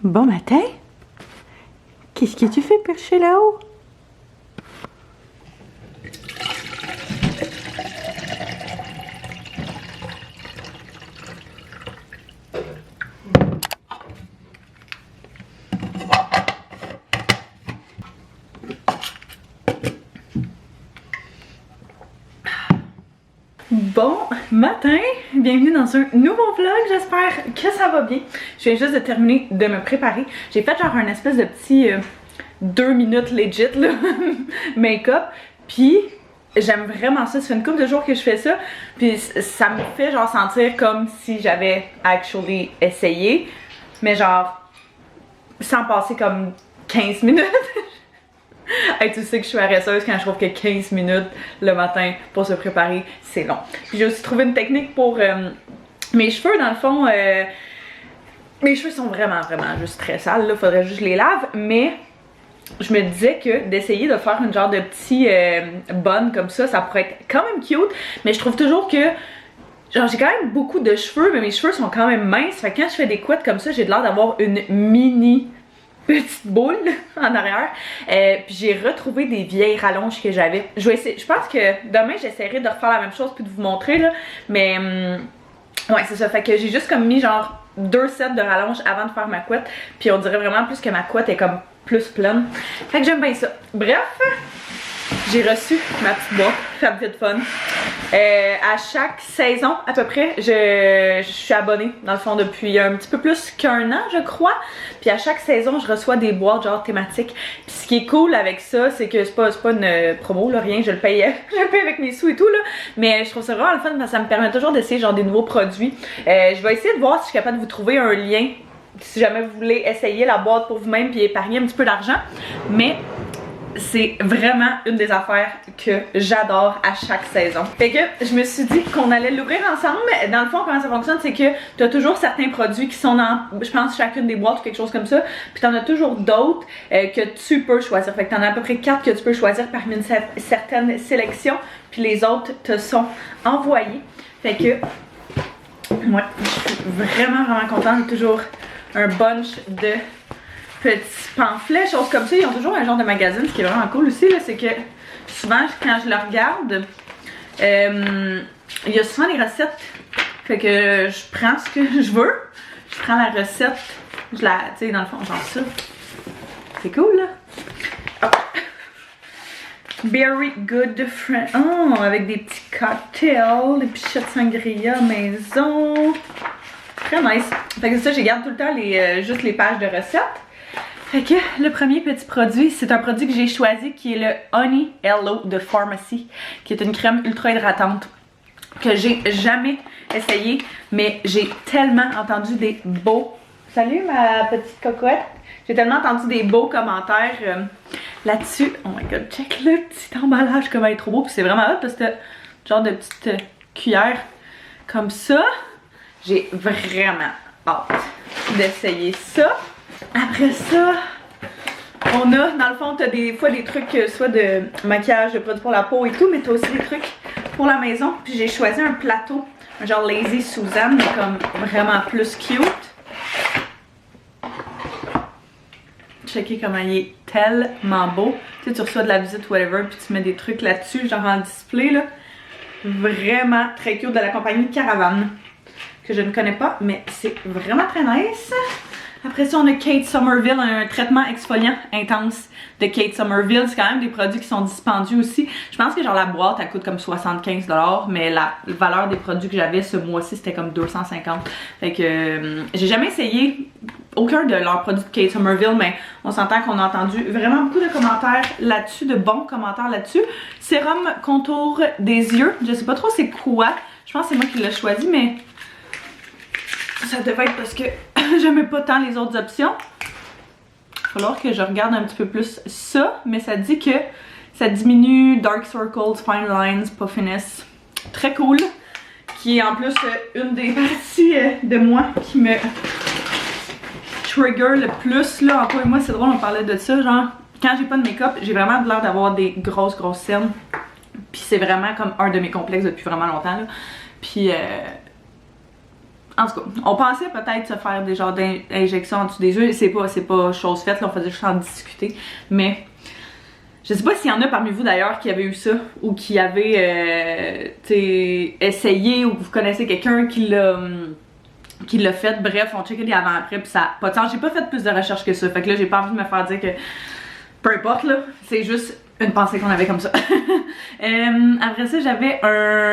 Bon matin. Qu'est-ce que tu fais perché là-haut? Bon matin, bienvenue dans un nouveau vlog, j'espère que ça va bien. Je viens juste de terminer de me préparer. J'ai fait genre un espèce de petit 2 minutes legit là, make-up, puis j'aime vraiment ça, ça fait une couple de jours que je fais ça, puis ça me fait genre sentir comme si j'avais actually essayé, mais genre sans passer comme 15 minutes. Hey, tu sais que je suis paresseuse quand je trouve que 15 minutes le matin pour se préparer, c'est long. Puis j'ai aussi trouvé une technique pour mes cheveux, dans le fond. Mes cheveux sont vraiment juste très sales, là, faudrait juste que je les lave, mais je me disais que d'essayer de faire une genre de petit bun comme ça pourrait être quand même cute, mais je trouve toujours que genre j'ai quand même beaucoup de cheveux, mais mes cheveux sont quand même minces, fait que quand je fais des couettes comme ça, j'ai l'air d'avoir une mini petite boule en arrière. Puis j'ai retrouvé des vieilles rallonges que j'avais. Je vais essayer, je pense que demain j'essaierai de refaire la même chose puis de vous montrer là. Mais ouais, c'est ça. Fait que j'ai juste comme mis genre 2 sets de rallonges avant de faire ma couette. Puis on dirait vraiment plus que ma couette est comme plus pleine. Fait que j'aime bien ça. Bref, j'ai reçu ma petite boîte FabFitFun. À chaque saison à peu près, je suis abonnée dans le fond depuis un petit peu plus qu'un an je crois. Puis à chaque saison je reçois des boîtes genre thématiques. Puis ce qui est cool avec ça, c'est que c'est pas une promo là, rien, je le paye avec mes sous et tout là. Mais je trouve ça vraiment le fun parce que ça me permet toujours d'essayer genre des nouveaux produits. Je vais essayer de voir si je suis capable de vous trouver un lien si jamais vous voulez essayer la boîte pour vous-même puis épargner un petit peu d'argent. Mais c'est vraiment une des affaires que j'adore à chaque saison. Fait que je me suis dit qu'on allait l'ouvrir ensemble. Dans le fond, comment ça fonctionne, c'est que tu as toujours certains produits qui sont dans, je pense, chacune des boîtes ou quelque chose comme ça. Puis tu en as toujours d'autres que tu peux choisir. Fait que tu en as à peu près 4 que tu peux choisir parmi une certaine sélection. Puis les autres te sont envoyés. Fait que, moi, je suis vraiment contente. J'ai toujours un bunch de petits pamphlets, choses comme ça. Ils ont toujours un genre de magazine, ce qui est vraiment cool aussi, c'est que souvent quand je le regarde, il y a souvent des recettes. Fait que je prends ce que je veux, je prends la recette, je la, tu sais, dans le fond, genre ça. C'est cool là. Oh. Very good friend. Oh, avec des petits cocktails, des petits shots de sangria maison. Très nice. Fait que ça, je garde tout le temps juste les pages de recettes. Fait que le premier petit produit, c'est un produit que j'ai choisi qui est le Honey Hello de Pharmacy, qui est une crème ultra hydratante que j'ai jamais essayé, mais j'ai tellement entendu des beaux... Salut ma petite cocotte! J'ai tellement entendu des beaux commentaires là-dessus. Oh my god, check le petit emballage comment il est trop beau, puis c'est vraiment hot parce que genre de petite cuillère comme ça. J'ai vraiment hâte d'essayer ça. Après ça, on a, dans le fond, t'as des fois des trucs, soit de maquillage, de produits pour la peau et tout, mais t'as aussi des trucs pour la maison. Puis j'ai choisi un plateau, un genre Lazy Susan, mais comme vraiment plus cute. Checkez comment il est tellement beau. Tu sais, tu reçois de la visite, whatever, puis tu mets des trucs là-dessus, genre en display, là. Vraiment très cute, de la compagnie Caravane, que je ne connais pas, mais c'est vraiment très nice. Après ça, on a Kate Somerville, un traitement exfoliant intense de Kate Somerville. C'est quand même des produits qui sont dispendieux aussi. Je pense que genre la boîte, elle coûte comme 75$, mais la valeur des produits que j'avais ce mois-ci, c'était comme 250$. Fait que j'ai jamais essayé aucun de leurs produits de Kate Somerville, mais on s'entend qu'on a entendu vraiment beaucoup de commentaires là-dessus, de bons commentaires là-dessus. Sérum contour des yeux, je sais pas trop c'est quoi. Je pense que c'est moi qui l'ai choisi, mais ça devait être parce que j'aimais pas tant les autres options. Il va falloir que je regarde un petit peu plus ça, mais ça dit que ça diminue dark circles, fine lines, puffiness. Très cool. Qui est en plus une des parties de moi qui me trigger le plus là. Encore et moi, c'est drôle, on parlait de ça. Genre, quand j'ai pas de make-up, j'ai vraiment l'air d'avoir des grosses cernes. Puis c'est vraiment comme un de mes complexes depuis vraiment longtemps là. Puis En tout cas, on pensait peut-être se faire des genres d'injections en dessous des yeux. C'est pas chose faite, là, on faisait juste en discuter. Mais je sais pas s'il y en a parmi vous d'ailleurs qui avait eu ça ou qui avait essayé ou que vous connaissez quelqu'un qui l'a fait. Bref, on checkait les avant-après puis ça a pas de sens. J'ai pas fait plus de recherches que ça. Fait que là, j'ai pas envie de me faire dire que peu importe là, c'est juste une pensée qu'on avait comme ça. Après ça,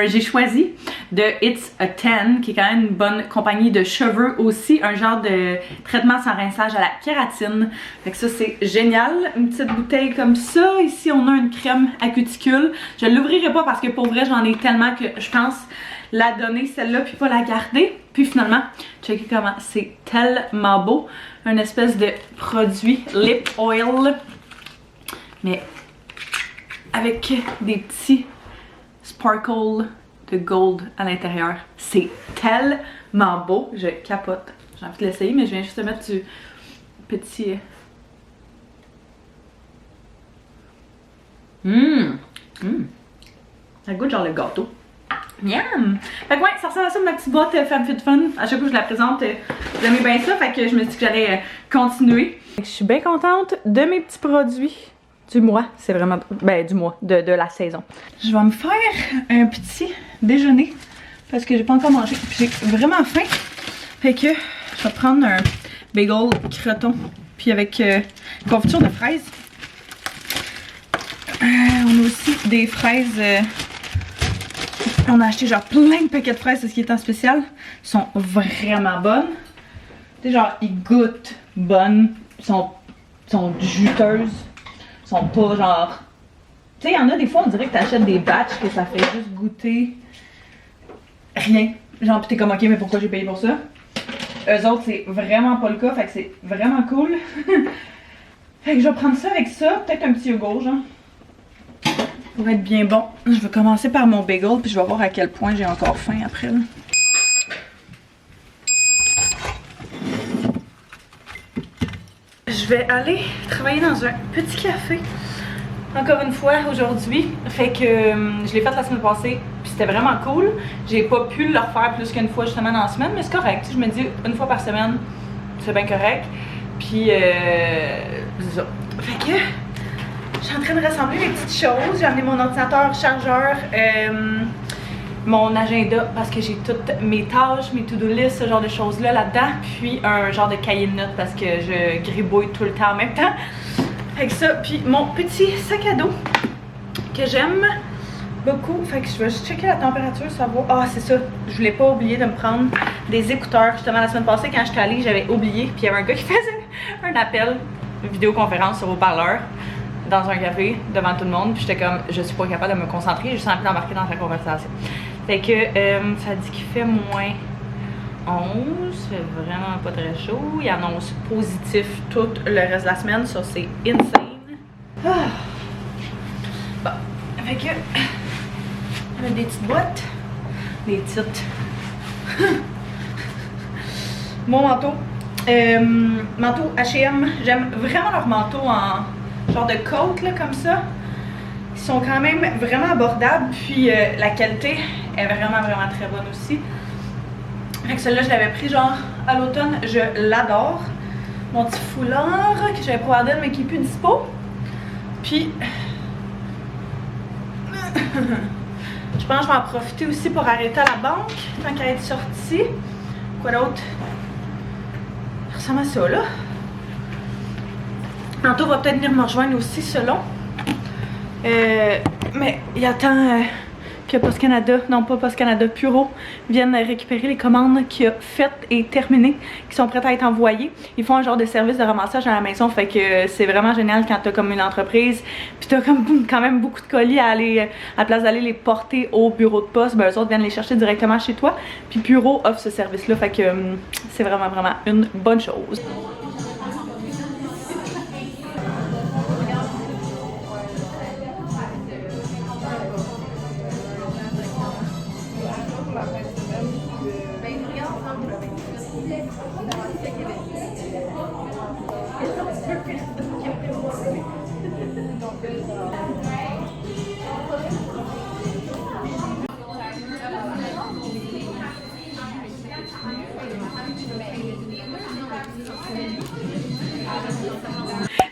j'ai choisi de It's a 10, qui est quand même une bonne compagnie de cheveux aussi, un genre de traitement sans rinçage à la kératine. Fait que ça, c'est génial. Une petite bouteille comme ça. Ici, on a une crème à cuticule. Je l'ouvrirai pas parce que pour vrai, j'en ai tellement que je pense la donner celle-là puis pas la garder. Puis finalement, checkez comment c'est tellement beau. Un espèce de produit lip oil, mais avec des petits sparkles de gold à l'intérieur. C'est tellement beau, je capote. J'ai envie de l'essayer, mais je viens juste de mettre du petit... Ça goûte genre le gâteau. Miam! Fait que ouais, ça ressemble à ça ma petite boîte FabFitFun. À chaque fois que je la présente, j'aimais bien ça, fait que je me suis dit que j'allais continuer. Je suis bien contente de mes petits produits. Du mois, c'est vraiment... Ben, du mois, de la saison. Je vais me faire un petit déjeuner parce que j'ai pas encore mangé. Puis j'ai vraiment faim. Fait que je vais prendre un bagel croton. Puis avec confiture de fraises. On a aussi des fraises... on a acheté genre plein de paquets de fraises, c'est ce qui est en spécial. Ils sont vraiment bonnes. Tu sais, genre, ils goûtent bonnes. Ils sont juteuses. Sont pas genre... Tu sais, il y en a des fois, on dirait que t'achètes des batchs que ça fait juste goûter rien. Genre, pis t'es comme, ok, mais pourquoi j'ai payé pour ça? Eux autres, c'est vraiment pas le cas, fait que c'est vraiment cool. Fait que je vais prendre ça avec ça, peut-être un petit yogourt, genre. Pour être bien bon. Je vais commencer par mon bagel, puis je vais voir à quel point j'ai encore faim après, là. Je vais aller travailler dans un petit café, encore une fois, aujourd'hui. Fait que je l'ai fait la semaine passée, puis c'était vraiment cool. J'ai pas pu le refaire plus qu'une fois justement dans la semaine, mais c'est correct. Je me dis une fois par semaine, c'est bien correct. Puis c'est ça. Fait que je suis en train de rassembler les petites choses. J'ai amené mon ordinateur, chargeur, mon agenda parce que j'ai toutes mes tâches, mes to-do list, ce genre de choses là là-dedans, puis un genre de cahier de notes parce que je gribouille tout le temps en même temps. Fait que ça, puis mon petit sac à dos que j'aime beaucoup. Fait que je vais juste checker la température, savoir. Ah, c'est ça, je voulais pas oublier de me prendre des écouteurs. Justement, la semaine passée, quand j'étais allée, j'avais oublié, puis il y avait un gars qui faisait un appel, une vidéoconférence sur haut-parleur dans un café devant tout le monde, puis j'étais comme, je suis pas capable de me concentrer, j'ai juste envie d'embarquer dans la conversation. Fait que ça dit qu'il fait moins 11, c'est vraiment pas très chaud. Il annonce positif tout le reste de la semaine, ça c'est insane. Ah. Bon, fait que on a des petites boîtes, des petites. Mon manteau, manteau H&M, j'aime vraiment leur manteau en genre de côte là comme ça. Ils sont quand même vraiment abordables, puis la qualité est vraiment très bonne aussi. Fait que celui-là je l'avais pris genre à l'automne, je l'adore. Mon petit foulard que j'avais pour Ardennes mais qui est plus dispo. Puis je pense que je vais en profiter aussi pour arrêter à la banque tant qu'elle est sortie. Quoi d'autre? Ça ressemble à ça là. Tantôt va peut-être venir me rejoindre aussi selon. Mais il attend que Post Canada, non pas Post Canada, Puro viennent récupérer les commandes qu'il a faites et terminées, qui sont prêtes à être envoyées. Ils font un genre de service de ramassage à la maison, fait que c'est vraiment génial quand t'as comme une entreprise, puis t'as comme quand même beaucoup de colis à aller, à la place d'aller les porter au bureau de poste, ben eux autres viennent les chercher directement chez toi. Puis Puro offre ce service-là, fait que c'est vraiment une bonne chose.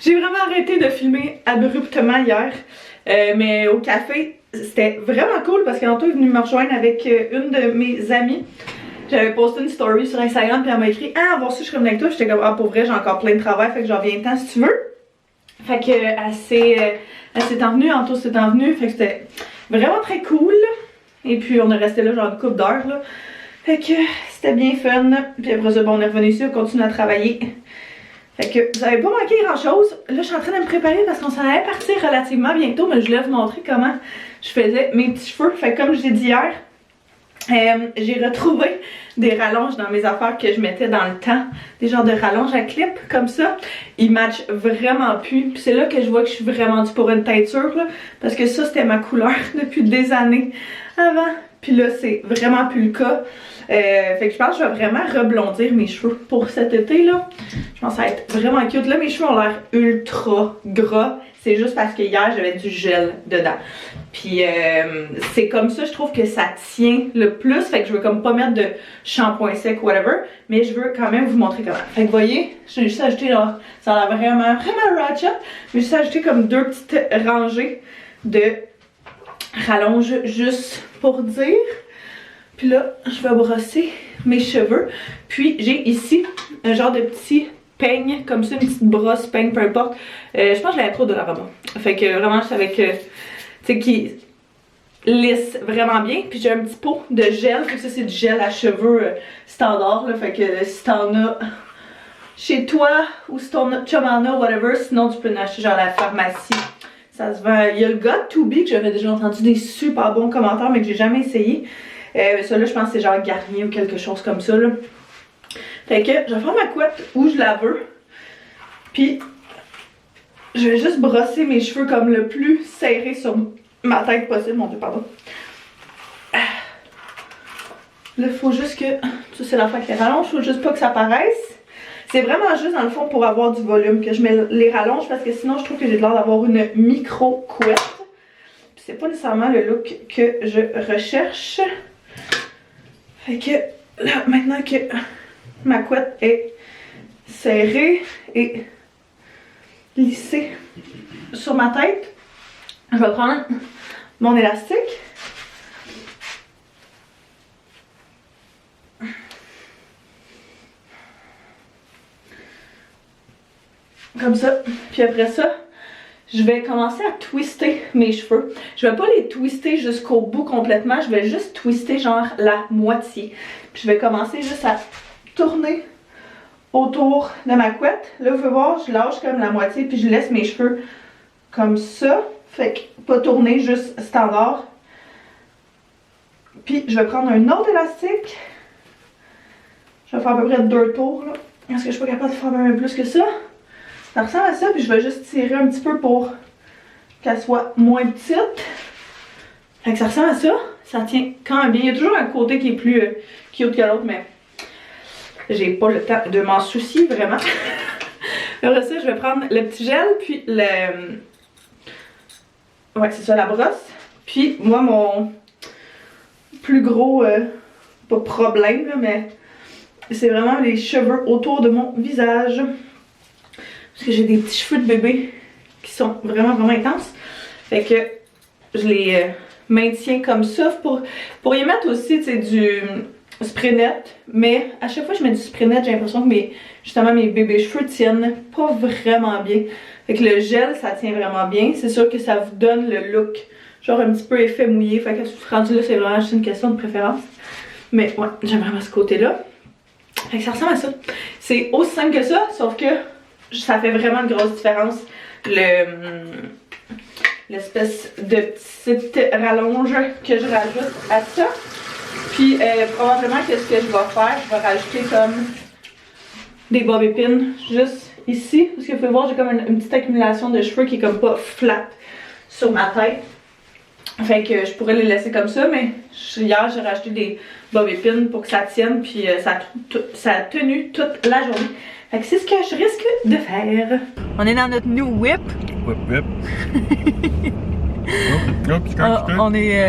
J'ai vraiment arrêté de filmer abruptement hier, mais au café, c'était vraiment cool parce qu'Anto est venu me rejoindre avec une de mes amies. J'avais posté une story sur Instagram puis elle m'a écrit « Ah, voir si je reviens avec toi ». J'étais comme « Ah, pour vrai, j'ai encore plein de travail, fait que j'en viens-t'en si tu veux ». Fait que elle s'est envenue, Anto s'est envenue, fait que c'était vraiment très cool. Et puis on est resté là genre une couple d'heures là. Fait que c'était bien fun. Puis après ça, bon, on est revenu ici, on continue à travailler. Fait que vous avez pas manqué grand chose. Là, je suis en train de me préparer parce qu'on s'en allait partir relativement bientôt, mais je voulais vous montrer comment je faisais mes petits cheveux. Fait que comme je l'ai dit hier, j'ai retrouvé des rallonges dans mes affaires que je mettais dans le temps. Des genres de rallonges à clip comme ça. Ils matchent vraiment plus. Puis c'est là que je vois que je suis vraiment due pour une teinture là. Parce que ça, c'était ma couleur depuis des années avant. Puis là, c'est vraiment plus le cas. Fait que je pense que je vais vraiment reblondir mes cheveux pour cet été là. Je pense que ça va être vraiment cute. Là, mes cheveux ont l'air ultra gras. C'est juste parce que hier, j'avais du gel dedans. Puis c'est comme ça, je trouve que ça tient le plus. Fait que je veux comme pas mettre de shampoing sec ou whatever. Mais je veux quand même vous montrer comment. Fait que vous voyez, j'ai juste ajouté genre, ça a l'air vraiment ratchet. J'ai juste ajouté comme 2 petites rangées de rallonges juste pour dire. Puis là, je vais brosser mes cheveux. Puis j'ai ici un genre de petit peigne, comme ça, une petite brosse, peigne, peu importe. Je pense que je l'avais trop de la robe. Fait que vraiment, c'est avec, tu sais, qui lisse vraiment bien. Puis j'ai un petit pot de gel. Fait que ça, c'est du gel à cheveux standard, là. Fait que si t'en as chez toi, ou si ton chum en a, whatever, sinon tu peux en acheter genre à la pharmacie. Ça se vend. Il y a le God To Be que j'avais déjà entendu des super bons commentaires, mais que j'ai jamais essayé. Ça là, je pense que c'est genre Garnier ou quelque chose comme ça, là. Fait que je vais faire ma couette où je la veux. Puis je vais juste brosser mes cheveux comme le plus serré sur ma tête possible. Mon Dieu, pardon. Là, il faut juste que... Ça, c'est l'affaire avec les rallonges. Il faut juste pas que ça paraisse. C'est vraiment juste, dans le fond, pour avoir du volume que je mets les rallonges. Parce que sinon, je trouve que j'ai l'air d'avoir une micro-couette. Puis c'est pas nécessairement le look que je recherche. Fait que là, maintenant que ma couette est serrée et lissée sur ma tête, je vais prendre mon élastique. Comme ça. Puis après ça, je vais commencer à twister mes cheveux. Je vais pas les twister jusqu'au bout complètement, je vais juste twister genre la moitié. Puis je vais commencer juste à tourner autour de ma couette. Là, vous pouvez voir, je lâche comme la moitié puis je laisse mes cheveux comme ça. Fait que pas tourner, juste standard. Puis je vais prendre un autre élastique. Je vais faire à peu près 2 tours là. Est-ce que je suis pas capable de faire même plus que ça? Ça ressemble à ça, puis je vais juste tirer un petit peu pour qu'elle soit moins petite. Fait que ça ressemble à ça. Ça tient quand même bien. Il y a toujours un côté qui est plus cute que l'autre, mais j'ai pas le temps de m'en soucier vraiment. Après ça, je vais prendre le petit gel, puis le... Ouais, c'est ça, la brosse. Puis moi, mon plus gros, pas problème, là, mais c'est vraiment les cheveux autour de mon visage. Parce que j'ai des petits cheveux de bébé qui sont vraiment intenses. Fait que je les maintiens comme ça. Pour y mettre aussi, tu sais, du spray net. Mais à chaque fois que je mets du spray net, j'ai l'impression que justement mes bébés cheveux tiennent pas vraiment bien. Fait que le gel, ça tient vraiment bien. C'est sûr que ça vous donne le look, genre un petit peu effet mouillé. Fait que rendu là, c'est vraiment juste une question de préférence. Mais ouais, j'aime vraiment ce côté-là. Fait que ça ressemble à ça. C'est aussi simple que ça, sauf que ça fait vraiment une grosse différence, l'espèce de petite rallonge que je rajoute à ça. Puis probablement que ce que je vais faire, je vais rajouter comme des bobby pins juste ici. Parce que vous pouvez voir, j'ai comme une petite accumulation de cheveux qui est comme pas flat sur ma tête. Fait que je pourrais les laisser comme ça, mais hier j'ai rajouté des bobby pins pour que ça tienne. Puis ça a tenu toute la journée. Fait que c'est ce que je risque de faire. On est dans notre new whip. Whip, whip. On est...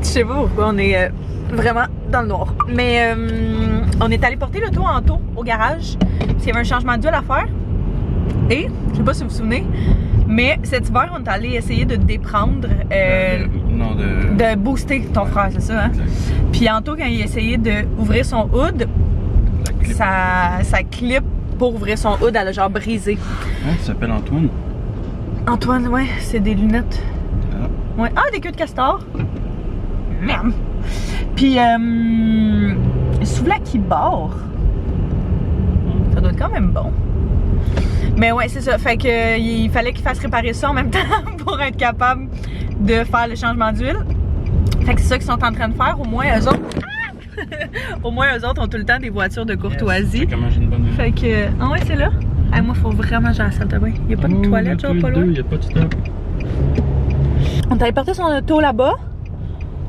je sais pas pourquoi, on est vraiment dans le noir. Mais on est allé porter l'auto en taux au garage. Parce qu'il y avait un changement d'huile à faire. Et, je sais pas si vous vous souvenez, mais cet hiver, on est allé essayer de déprendre, de booster ton frère, c'est ça, hein? Exact. Puis Anto, quand il a essayé d'ouvrir son hood, sa clip pour ouvrir son hood, elle a genre brisé. Ouais, ça s'appelle Antoine. Antoine, ouais, c'est des lunettes. Ah. Ouais. Ah, des queues de castor. Merde. Puis, souvlaki bord. Ça doit être quand même bon. Mais ouais, c'est ça. Fait que il fallait qu'il fasse réparer ça en même temps pour être capable de faire le changement d'huile. Fait que c'est ça qu'ils sont en train de faire. Au moins, eux autres. Au moins, eux autres ont tout le temps des voitures de courtoisie. Yes, comment j'ai une bonne fait que. Ah ouais, c'est là. Hey, moi, faut vraiment que j'aille à la salle de bain. Y'a pas de toilette, genre pas loin. Y'a pas de stop. On est allé porter son auto là-bas.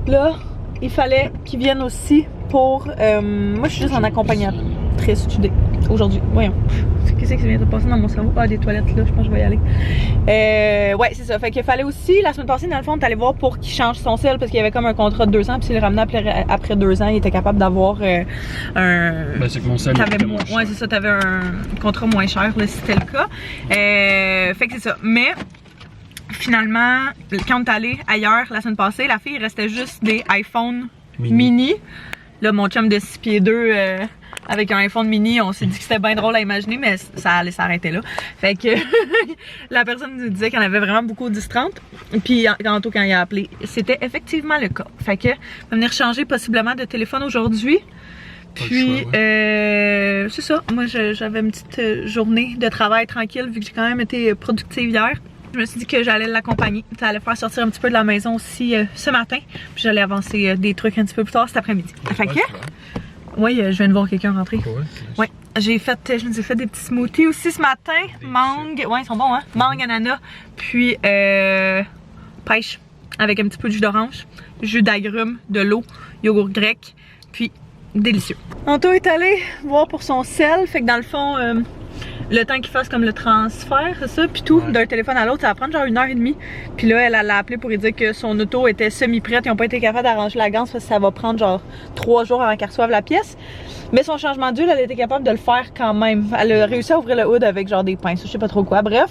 Là, il fallait qu'il vienne aussi pour. Moi, je suis juste en accompagnatrice aujourd'hui. Voyons. Qu'est-ce qui vient de passer dans mon cerveau? Ah, des toilettes là, je pense que je vais y aller. Ouais, c'est ça. Fait qu'il fallait aussi, la semaine passée, dans le fond, on est allé voir pour qu'il change son sel parce qu'il y avait comme un contrat de 2 ans. Puis s'il le ramenait après 2 ans, il était capable d'avoir un. Ben, c'est que mon sel était moins cher. Ouais, c'est ça. T'avais un contrat moins cher, là, si c'était le cas. Fait que c'est ça. Mais. Finalement, quand on est allé ailleurs la semaine passée, la fille, il restait juste des iPhone mini. Là, mon chum de 6 pieds 2 avec un iPhone mini, on s'est dit que c'était bien drôle à imaginer, mais ça allait s'arrêter là. Fait que la personne nous disait qu'il y en avait vraiment beaucoup 10-30. Puis tantôt quand il a appelé, c'était effectivement le cas. Fait que on va venir changer possiblement de téléphone aujourd'hui. Puis, c'est ça. Moi, j'avais une petite journée de travail tranquille vu que j'ai quand même été productive hier. Je me suis dit que j'allais l'accompagner. Ça allait faire sortir un petit peu de la maison aussi ce matin. Puis j'allais avancer des trucs un petit peu plus tard cet après-midi. Fait que, oui, je viens de voir quelqu'un rentrer. Ouais, je nous ai fait des petits smoothies aussi ce matin. Mangue, ouais, ils sont bons, hein. Mangue, ananas, puis pêche avec un petit peu de jus d'orange, jus d'agrumes, de l'eau, yogourt grec, puis délicieux. Anto est allé voir pour son sel, fait que dans le fond, le temps qu'il fasse comme le transfert, c'est ça, puis tout, d'un téléphone à l'autre, ça va prendre genre 1h30. Puis là, elle a appelé pour lui dire que son auto était semi-prête, ils n'ont pas été capables d'arranger la ganse parce que ça va prendre genre 3 jours avant qu'elle reçoive la pièce. Mais son changement d'huile, elle a été capable de le faire quand même. Elle a réussi à ouvrir le hood avec genre des pinces, je sais pas trop quoi, bref.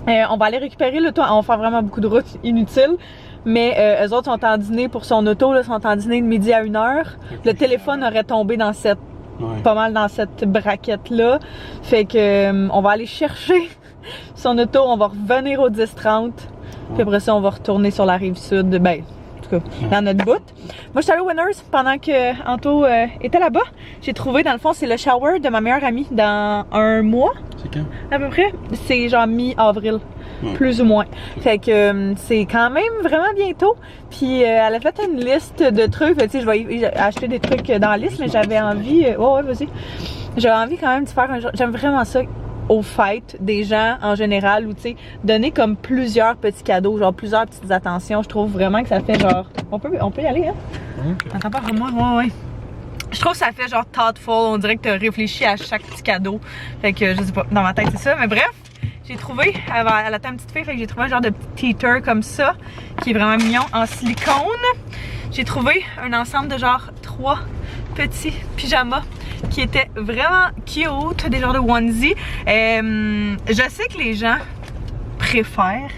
On va aller récupérer l'auto, on va faire vraiment beaucoup de routes inutiles. Mais eux autres sont en dîner pour son auto, là, sont en dîner de midi à 1h. Le téléphone aurait tombé dans cette... pas mal dans cette braquette là, fait que on va aller chercher son auto, on va revenir au 10-30, puis après ça on va retourner sur la rive sud, ben en tout cas dans notre bout. Moi je suis allée au Winners pendant que Anto était là-bas. J'ai trouvé, dans le fond, c'est le shower de ma meilleure amie dans 1 mois. C'est quand? À peu près, c'est genre mi-avril. Plus ou moins. Fait que c'est quand même vraiment bientôt. Puis elle a fait une liste de trucs. Tu sais, je vais acheter des trucs dans la liste, mais j'avais envie. Ouais, vas-y. J'avais envie quand même de faire un genre. J'aime vraiment ça aux fêtes des gens en général, ou tu sais, donner comme plusieurs petits cadeaux, genre plusieurs petites attentions. Je trouve vraiment que ça fait genre. On peut y aller, hein? Okay. Attends pas vraiment, ouais. Je trouve que ça fait genre thoughtful. On dirait que tu as réfléchi à chaque petit cadeau. Fait que je sais pas, dans ma tête c'est ça, mais bref. J'ai trouvé, elle attend une petite fille, fait que j'ai trouvé un genre de petit teeter comme ça, qui est vraiment mignon, en silicone. J'ai trouvé un ensemble de genre 3 petits pyjamas qui étaient vraiment cute, des genres de onesie. Je sais que les gens préfèrent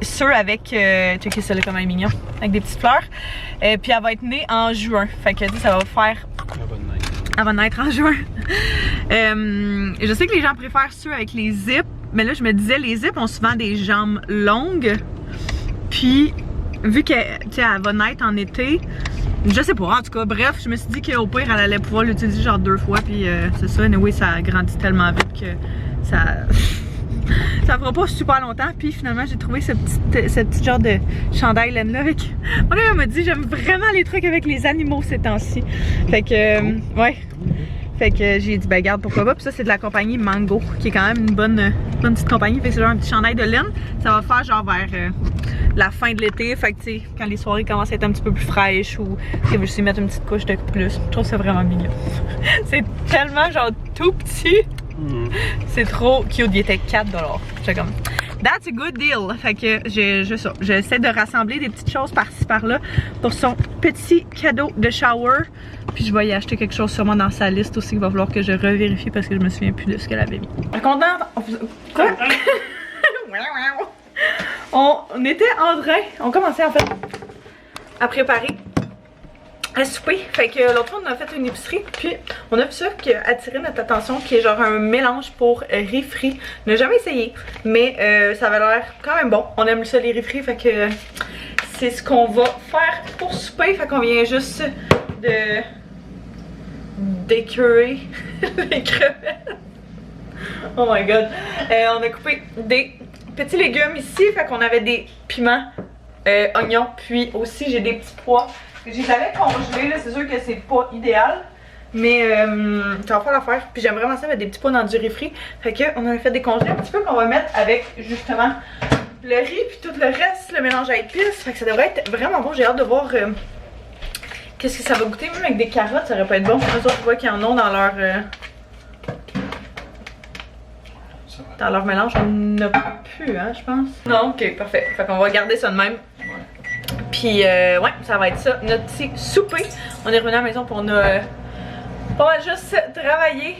ceux avec, checkez celle-là comme elle est mignon, avec des petites fleurs. Puis elle va être née en juin, fait que ça va faire... Elle va naître en juin. Je sais que les gens préfèrent ceux avec les zips, mais là je me disais, les zips ont souvent des jambes longues. Puis vu qu'elle va naître en été, je sais pas, en tout cas, bref, je me suis dit qu'au pire elle allait pouvoir l'utiliser genre 2 fois. Puis c'est ça, anyway, ça grandit tellement vite que ça... ça fera pas super longtemps. Puis finalement j'ai trouvé ce petit genre de chandail laine là avec... Mon ami m'a dit j'aime vraiment les trucs avec les animaux ces temps-ci. Fait que ouais. Fait que j'ai dit ben garde, pourquoi pas. Puis ça c'est de la compagnie Mango, qui est quand même une bonne petite compagnie. Fait que c'est genre un petit chandail de laine. Ça va faire genre vers la fin de l'été. Fait que tu sais, quand les soirées commencent à être un petit peu plus fraîches, ou si vous voulez mettre une petite couche de plus. Je trouve ça vraiment mignon. C'est tellement genre tout petit. C'est trop cute, il était 4$. J'étais comme... That's a good deal. Fait que j'essaie de rassembler des petites choses par-ci par-là pour son petit cadeau de shower. Puis je vais y acheter quelque chose sûrement dans sa liste aussi qu'il va falloir que je revérifie parce que je me souviens plus de ce qu'elle avait mis. Contente? Quoi? On était en train, on commençait en fait à préparer à souper. Fait que l'autre fois on a fait une épicerie, puis on a vu ça qui a attiré notre attention, qui est genre un mélange pour riz frit. On n'a jamais essayé, mais ça avait l'air quand même bon. On aime ça les riz frits, fait que c'est ce qu'on va faire pour souper. Fait qu'on vient juste d'écurer les crevettes. Oh my god. On a coupé des petits légumes ici, fait qu'on avait des piments, oignons, puis aussi j'ai des petits pois. Je les avais congelés, là, c'est sûr que c'est pas idéal, mais ça va faire l'affaire. Puis j'aime vraiment ça mettre des petits pois dans du riz frit. Fait qu'on a fait des congelés un petit peu qu'on va mettre avec justement le riz puis tout le reste, le mélange à épices. Fait que ça devrait être vraiment bon, j'ai hâte de voir qu'est-ce que ça va goûter. Même avec des carottes, ça aurait pas être bon. Eux autres, je vois qu'ils en ont dans leur mélange. On n'a plus, hein, je pense. Non, ok, parfait. Fait qu'on va garder ça de même. Puis ouais, ça va être ça, notre petit souper. On est revenu à la maison pour on a pas mal juste travaillé.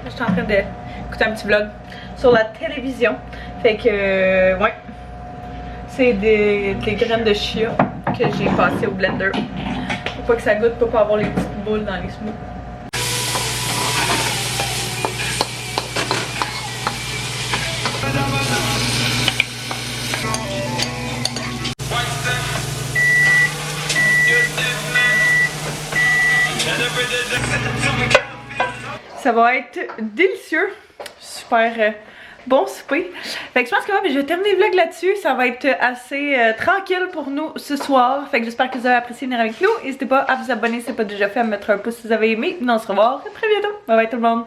Je suis en train d'écouter un petit vlog sur la télévision. Fait que ouais, c'est des graines de chia que j'ai passées au blender. Faut pas que ça goûte, pour pas avoir les petites boules dans les smoothies. Ça va être délicieux, super bon souper. Fait que je pense que je vais terminer le vlog là-dessus. Ça va être assez tranquille pour nous ce soir. Fait que j'espère que vous avez apprécié venir avec nous. N'hésitez pas à vous abonner si ce n'est pas déjà fait, à mettre un pouce si vous avez aimé. Nous on se revoit très bientôt. Bye bye tout le monde.